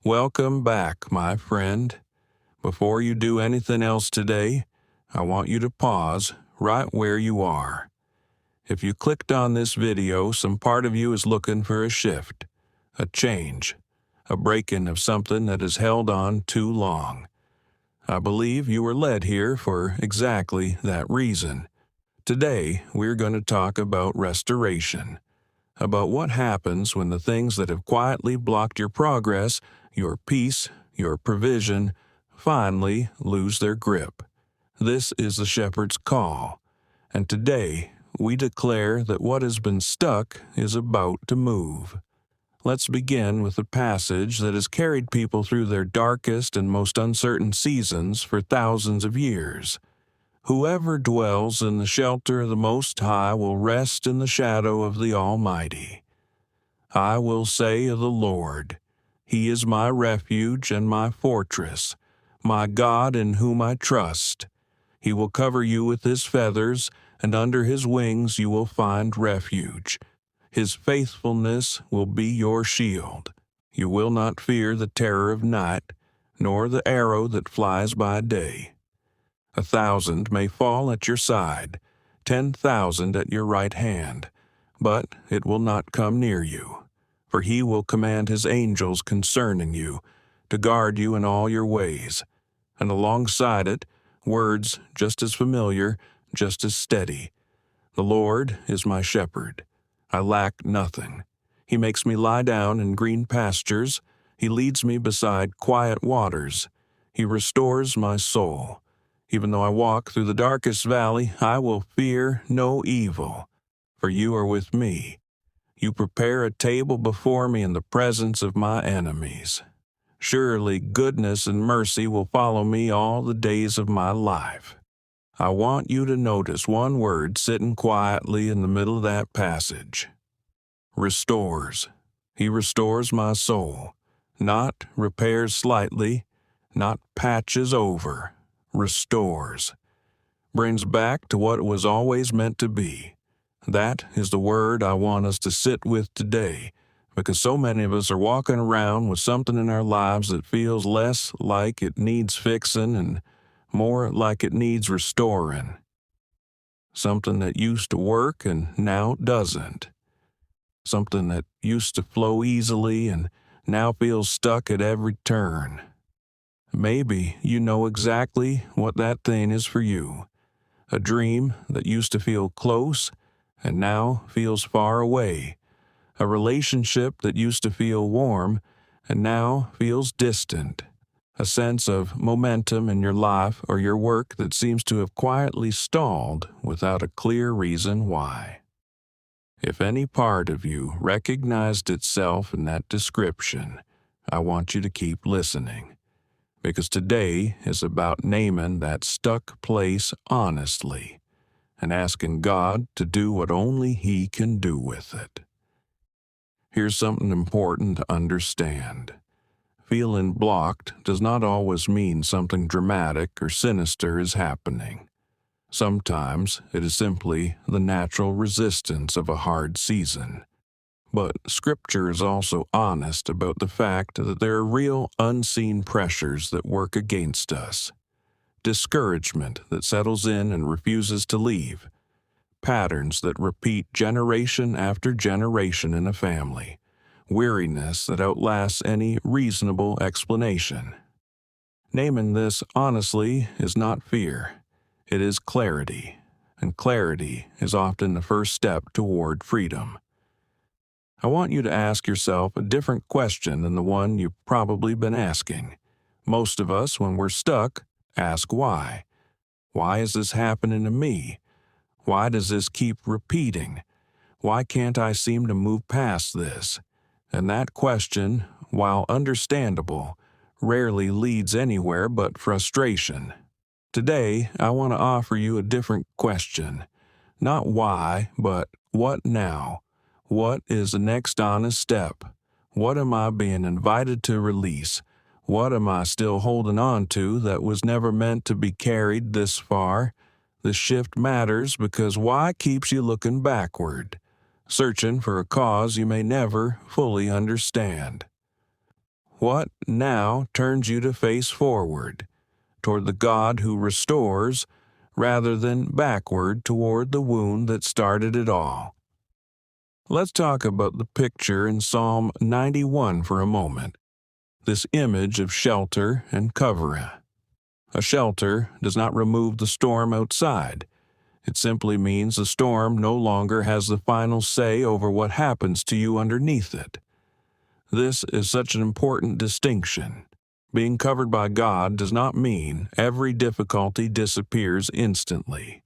Welcome back, my friend. Before you do anything else today, I want you to pause right where you are. If you clicked on this video, some part of you is looking for a shift, a change, a break-in of something that has held on too long. I believe you were led here for exactly that reason. Today, we're going to talk about restoration, about what happens when the things that have quietly blocked your progress, your peace, your provision, finally lose their grip. This is the shepherd's call, and today we declare that what has been stuck is about to move. Let's begin with a passage that has carried people through their darkest and most uncertain seasons for thousands of years. Whoever dwells in the shelter of the Most High will rest in the shadow of the Almighty. I will say of the Lord, He is my refuge and my fortress, my God in whom I trust. He will cover you with His feathers, and under His wings you will find refuge. His faithfulness will be your shield. You will not fear the terror of night, nor the arrow that flies by day. 1,000 may fall at your side, 10,000 at your right hand, but it will not come near you. For He will command His angels concerning you, to guard you in all your ways. And alongside it, words just as familiar, just as steady. The Lord is my shepherd. I lack nothing. He makes me lie down in green pastures. He leads me beside quiet waters. He restores my soul. Even though I walk through the darkest valley, I will fear no evil, for you are with me. You prepare a table before me in the presence of my enemies. Surely goodness and mercy will follow me all the days of my life. I want you to notice one word sitting quietly in the middle of that passage. Restores. He restores my soul. Not repairs slightly, not patches over. Restores. Brings back to what it was always meant to be. That is the word I want us to sit with today, because so many of us are walking around with something in our lives that feels less like it needs fixing and more like it needs restoring. Something that used to work and now doesn't. Something that used to flow easily and now feels stuck at every turn. Maybe you know exactly what that thing is for you. A dream that used to feel close and now feels far away. A relationship that used to feel warm and now feels distant. A sense of momentum in your life or your work that seems to have quietly stalled without a clear reason why. If any part of you recognized itself in that description, I want you to keep listening. Because today is about naming that stuck place honestly and asking God to do what only He can do with it. Here's something important to understand. Feeling blocked does not always mean something dramatic or sinister is happening. Sometimes it is simply the natural resistance of a hard season. But Scripture is also honest about the fact that there are real unseen pressures that work against us. Discouragement that settles in and refuses to leave. Patterns that repeat generation after generation in a family. Weariness that outlasts any reasonable explanation. Naming this honestly is not fear. It is clarity. And clarity is often the first step toward freedom. I want you to ask yourself a different question than the one you've probably been asking. Most of us, when we're stuck, ask why. Why is this happening to me? Why does this keep repeating? Why can't I seem to move past this? And that question, while understandable, rarely leads anywhere but frustration. Today, I want to offer you a different question. Not why, but what now? What is the next honest step? What am I being invited to release? What am I still holding on to that was never meant to be carried this far? The shift matters because why keeps you looking backward, searching for a cause you may never fully understand. what now turns you to face forward, toward the God who restores, rather than backward toward the wound that started it all? Let's talk about the picture in Psalm 91 for a moment, this image of shelter and covering. A shelter does not remove the storm outside. It simply means the storm no longer has the final say over what happens to you underneath it. This is such an important distinction. Being covered by God does not mean every difficulty disappears instantly.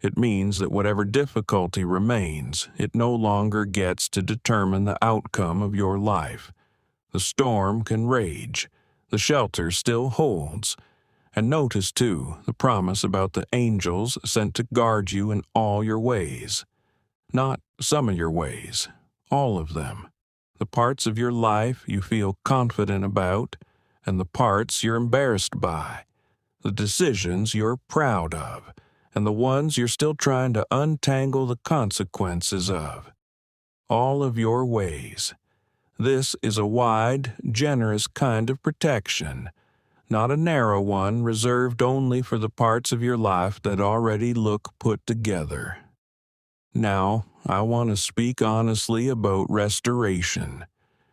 It means that whatever difficulty remains, it no longer gets to determine the outcome of your life. The storm can rage. The shelter still holds. And notice, too, the promise about the angels sent to guard you in all your ways. Not some of your ways, all of them. The parts of your life you feel confident about, and the parts you're embarrassed by. The decisions you're proud of, and the ones you're still trying to untangle the consequences of. All of your ways. This is a wide, generous kind of protection, not a narrow one reserved only for the parts of your life that already look put together. Now, I want to speak honestly about restoration,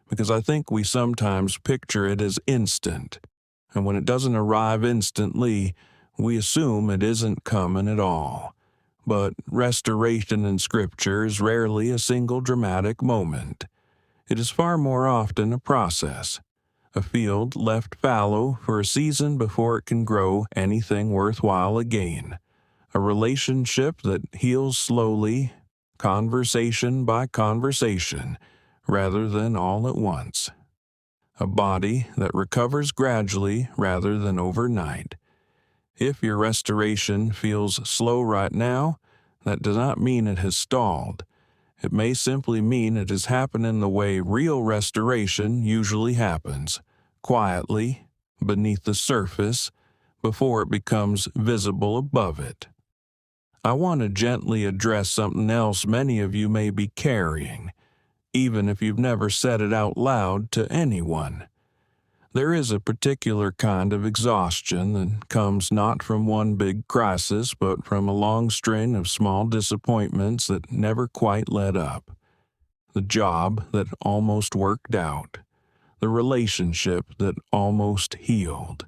because I think we sometimes picture it as instant, and when it doesn't arrive instantly, we assume it isn't coming at all. But restoration in Scripture is rarely a single dramatic moment. It is far more often a process. A field left fallow for a season before it can grow anything worthwhile again. A relationship that heals slowly, conversation by conversation, rather than all at once. A body that recovers gradually rather than overnight. If your restoration feels slow right now, that does not mean it has stalled. It may simply mean it is happening the way real restoration usually happens, quietly, beneath the surface, before it becomes visible above it. I want to gently address something else many of you may be carrying, even if you've never said it out loud to anyone. There is a particular kind of exhaustion that comes not from one big crisis, but from a long string of small disappointments that never quite led up. The job that almost worked out. The relationship that almost healed.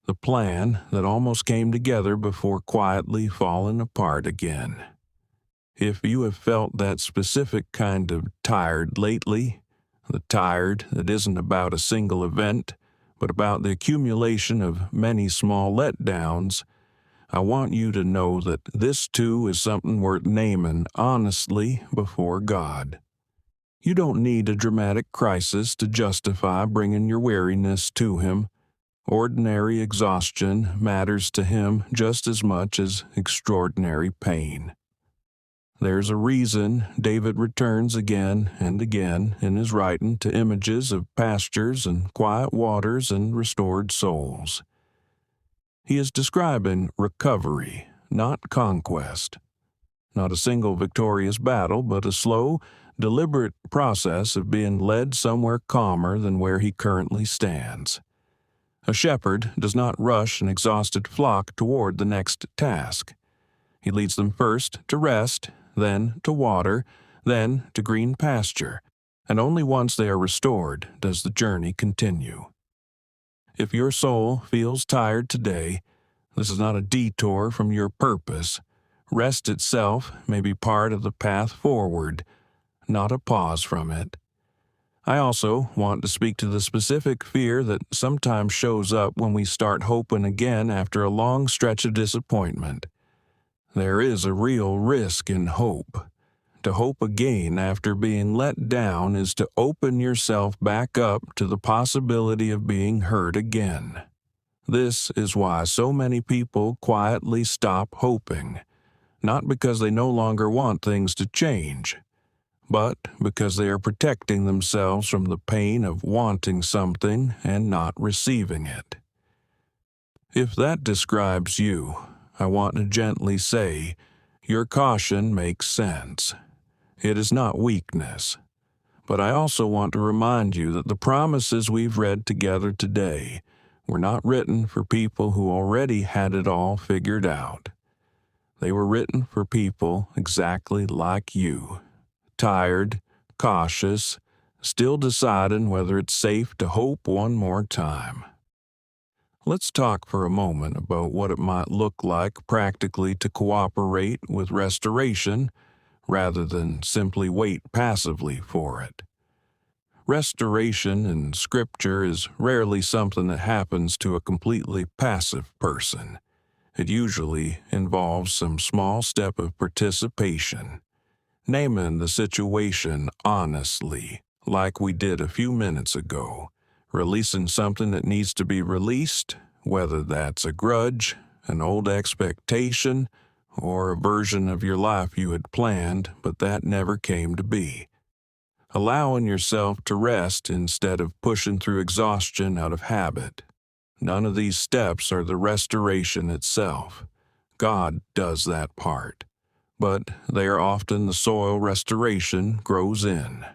The plan that almost came together before quietly falling apart again. If you have felt that specific kind of tired lately, the tired that isn't about a single event, but about the accumulation of many small letdowns, I want you to know that this too is something worth naming honestly before God. You don't need a dramatic crisis to justify bringing your weariness to Him. Ordinary exhaustion matters to Him just as much as extraordinary pain. There's a reason David returns again and again in his writing to images of pastures and quiet waters and restored souls. He is describing recovery, not conquest. Not a single victorious battle, but a slow, deliberate process of being led somewhere calmer than where he currently stands. A shepherd does not rush an exhausted flock toward the next task. He leads them first to rest, then to water, then to green pasture, and only once they are restored does the journey continue. If your soul feels tired today, this is not a detour from your purpose. Rest itself may be part of the path forward, not a pause from it. I also want to speak to the specific fear that sometimes shows up when we start hoping again after a long stretch of disappointment. There is a real risk in hope. To hope again after being let down is to open yourself back up to the possibility of being hurt again. This is why so many people quietly stop hoping, not because they no longer want things to change, but because they are protecting themselves from the pain of wanting something and not receiving it. If that describes you, I want to gently say, your caution makes sense. It is not weakness, But I also want to remind you that the promises we've read together today were not written for people who already had it all figured out. They were written for people exactly like you, tired, cautious, still deciding whether it's safe to hope one more time. Let's talk for a moment about what it might look like practically to cooperate with restoration rather than simply wait passively for it. Restoration in Scripture is rarely something that happens to a completely passive person. It usually involves some small step of participation, naming the situation honestly, like we did a few minutes ago, releasing something that needs to be released, whether that's a grudge, an old expectation, or a version of your life you had planned but that never came to be. Allowing yourself to rest instead of pushing through exhaustion out of habit. None of these steps are the restoration itself. God does that part, but they are often the soil restoration grows in.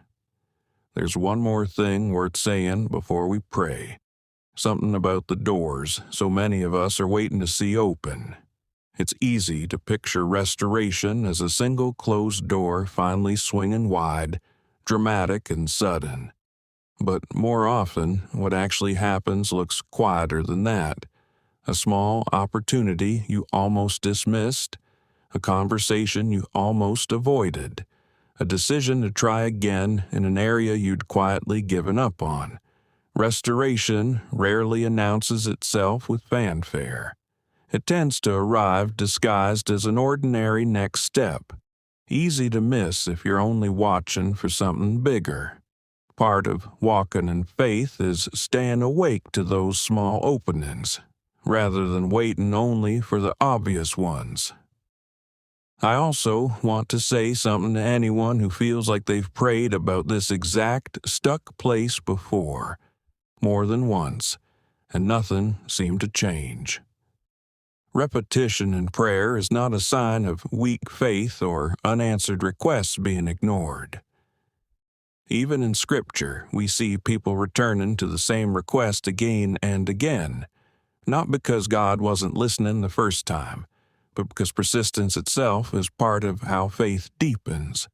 There's one more thing worth saying before we pray. Something about the doors so many of us are waiting to see open. It's easy to picture restoration as a single closed door finally swinging wide, dramatic and sudden. But more often, what actually happens looks quieter than that. A small opportunity you almost dismissed, a conversation you almost avoided, a decision to try again in an area you'd quietly given up on. Restoration rarely announces itself with fanfare. It tends to arrive disguised as an ordinary next step, easy to miss if you're only watching for something bigger. Part of walking in faith is staying awake to those small openings, rather than waiting only for the obvious ones. I also want to say something to anyone who feels like they've prayed about this exact stuck place before, more than once, and nothing seemed to change. Repetition in prayer is not a sign of weak faith or unanswered requests being ignored. Even in Scripture, we see people returning to the same request again and again, not because God wasn't listening the first time, but because persistence itself is part of how faith deepens.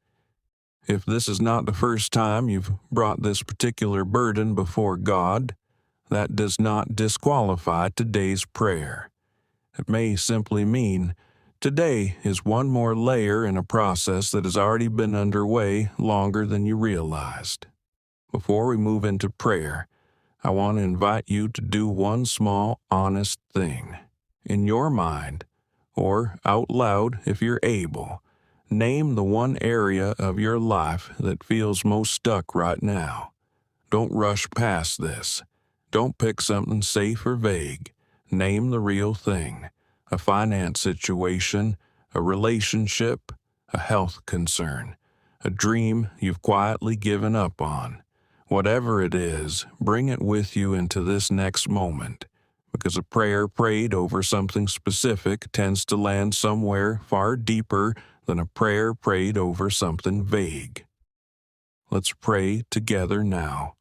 If this is not the first time you've brought this particular burden before God, that does not disqualify today's prayer. It may simply mean today is one more layer in a process that has already been underway longer than you realized. Before we move into prayer, I want to invite you to do one small, honest thing. In your mind, or out loud if you're able, name the one area of your life that feels most stuck right now. Don't rush past this. Don't pick something safe or vague. Name the real thing. A finance situation, a relationship, a health concern, a dream you've quietly given up on. Whatever it is, bring it with you into this next moment, because a prayer prayed over something specific tends to land somewhere far deeper than a prayer prayed over something vague. Let's pray together now.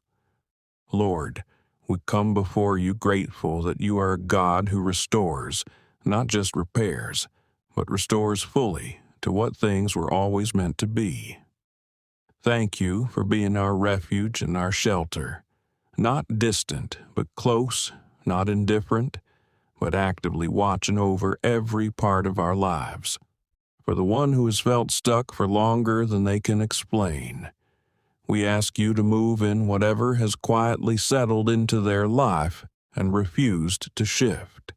Lord, we come before you grateful that you are a God who restores, not just repairs, but restores fully to what things were always meant to be. Thank you for being our refuge and our shelter, not distant, but close, not indifferent, but actively watching over every part of our lives. For the one who has felt stuck for longer than they can explain, we ask you to move in whatever has quietly settled into their life and refused to shift.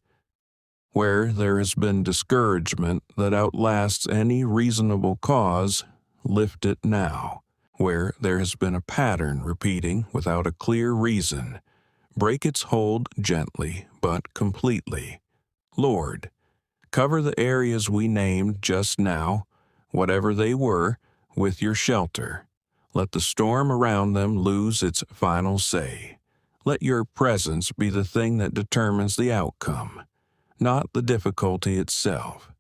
Where there has been discouragement that outlasts any reasonable cause, lift it now. Where there has been a pattern repeating without a clear reason, break its hold gently but completely. Lord, cover the areas we named just now, whatever they were, with your shelter. Let the storm around them lose its final say. Let your presence be the thing that determines the outcome, not the difficulty itself.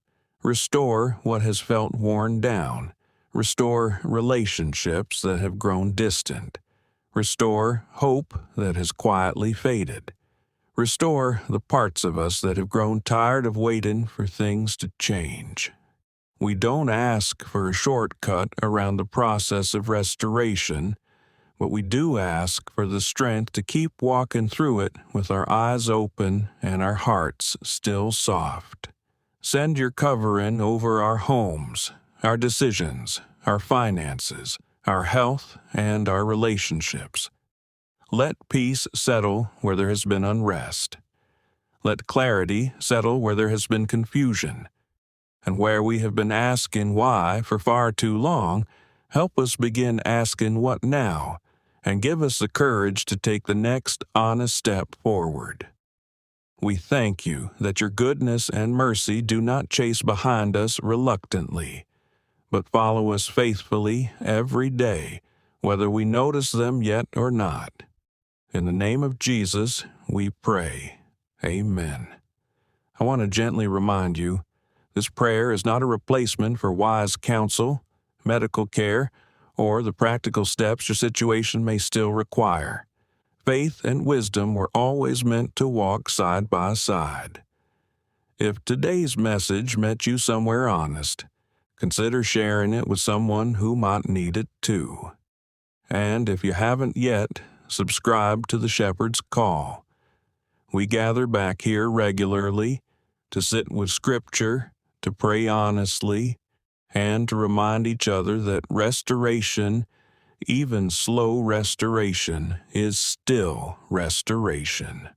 Restore what has felt worn down. Restore relationships that have grown distant. Restore hope that has quietly faded. Restore the parts of us that have grown tired of waiting for things to change. We don't ask for a shortcut around the process of restoration, but we do ask for the strength to keep walking through it with our eyes open and our hearts still soft. Send your covering over our homes, our decisions, our finances, our health, and our relationships. Let peace settle where there has been unrest. Let clarity settle where there has been confusion. And where we have been asking why for far too long, help us begin asking what now, and give us the courage to take the next honest step forward. We thank you that your goodness and mercy do not chase behind us reluctantly, but follow us faithfully every day, whether we notice them yet or not. In the name of Jesus, we pray. Amen. I want to gently remind you, this prayer is not a replacement for wise counsel, medical care, or the practical steps your situation may still require. Faith and wisdom were always meant to walk side by side. If today's message met you somewhere honest, consider sharing it with someone who might need it too. And if you haven't yet, subscribe to the Shepherd's Call. We gather back here regularly to sit with Scripture, to pray honestly, and to remind each other that restoration, even slow restoration, is still restoration.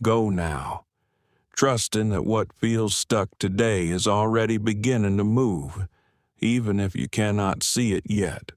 Go now, trusting that what feels stuck today is already beginning to move, even if you cannot see it yet.